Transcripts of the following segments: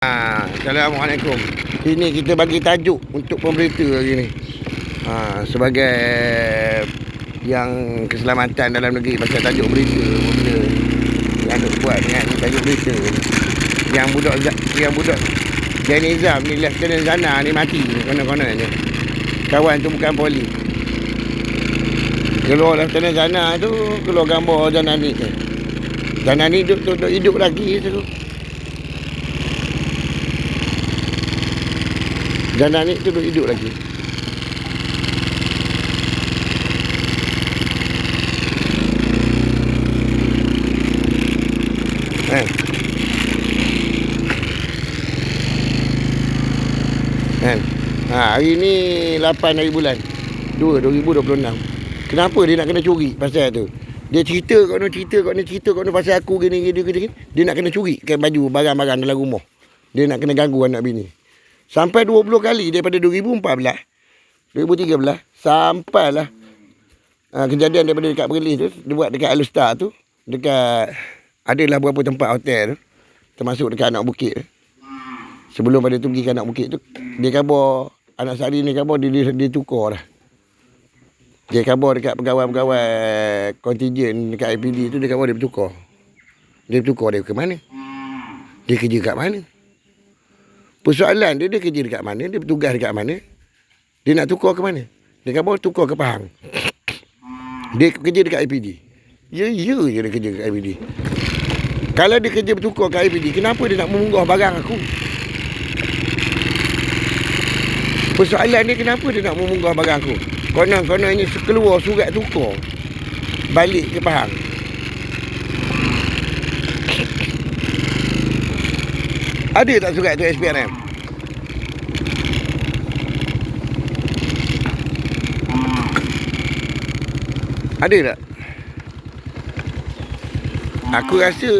Assalamualaikum. Ini kita bagi tajuk untuk pemberita hari ni. Sebagai yang keselamatan dalam negeri, pasal tajuk berita benda yang nak buat dengan tajuk berita. Yang budak Janizam ni, Lieutenant Zana ni mati konon-kononnya. Kawan tu bukan polis. Keluar Lieutenant Zana tu, keluar gambar Zanani tu. Zanani duduk hidup lagi tu. Zanani tu duduk hidup lagi. Hari ni 8 hari bulan 2, 2026. Kenapa dia nak kena curi pasal tu? Dia cerita kat ni pasal aku gini. Dia nak kena curi kan baju, barang-barang dalam rumah. Dia nak kena ganggu anak bini. Sampai 20 kali daripada 2014, 2013 sampailah kejadian daripada dekat Perlis tu. Dia buat dekat Alustar tu, dekat adalah beberapa tempat hotel tu, termasuk dekat Anak Bukit tu. Sebelum pada tu pergi ke Anak Bukit tu, dia khabar Anak Sari ni, khabar dia tukar dah. Dia khabar dekat pegawai-pegawai kontijen dekat IPD tu, dia khabar dia bertukar. Dia ke mana? Dia kerja kat mana? Persoalan dia kerja dekat mana, dia bertugas dekat mana, dia nak tukar ke mana? Dia khabar tukar ke Pahang. Dia kerja dekat IPD. Ya je dia kerja dekat IPD. Kalau dia kerja bertukar kat IPD, kenapa dia nak memunggah barang aku? Persoalan dia, kenapa dia nak memunggah barang aku? Konon-kononnya keluar surat tukar balik ke Pahang. Ada tak surat tu SPRM? Ada tak? Aku rasa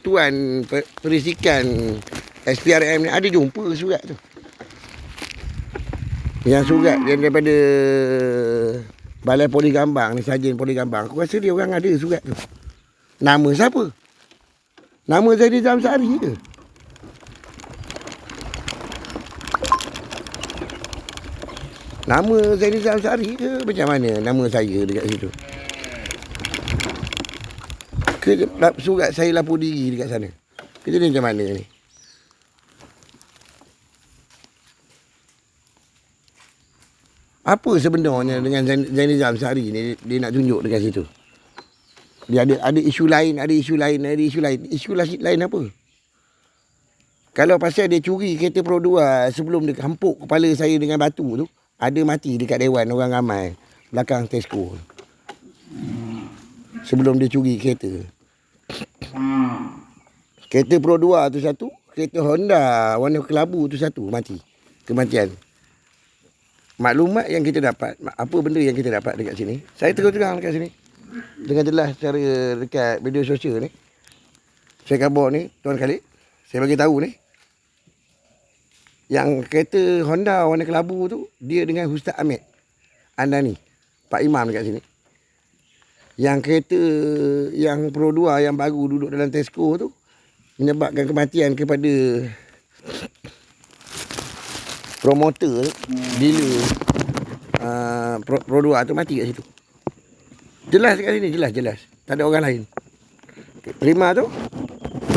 tuan perisikan SPRM ni ada jumpa surat tu. Yang surat yang daripada Balai Polis Gambang ni, Sarjan Polis Gambang. Aku rasa dia orang ada surat tu. Nama siapa? Nama Zaidi Zamsari ke? Nama Zaidi Zamsari ke? Macam mana nama saya dekat situ? Ke surat saya lapor diri dekat sana? Kita ni macam mana ni? Apa sebenarnya dengan Zaidi Zamsari ni dia nak tunjuk dekat situ? Dia ada isu lain, Isu lain apa? Kalau pasal dia curi kereta Pro 2 sebelum dia hampuk kepala saya dengan batu tu, ada mati dekat Dewan orang ramai belakang Tesco. Sebelum dia curi kereta. Kereta Pro 2 tu satu, kereta Honda warna kelabu tu satu, mati. Kematian. Maklumat yang kita dapat, apa benda yang kita dapat dekat sini, saya terang dekat sini dengan jelas secara dekat media sosial ni. Saya khabar ni, Tuan Khalid, saya bagi tahu ni, yang kereta Honda warna kelabu tu, dia dengan Ustaz Ahmed Andani, Pak Imam dekat sini. Yang kereta yang Pro 2 yang baru duduk dalam Tesco tu, menyebabkan kematian kepada promoter, dealer Pro 2 tu, mati kat situ. Jelas kat sini, jelas. Tak ada orang lain. Terima tu.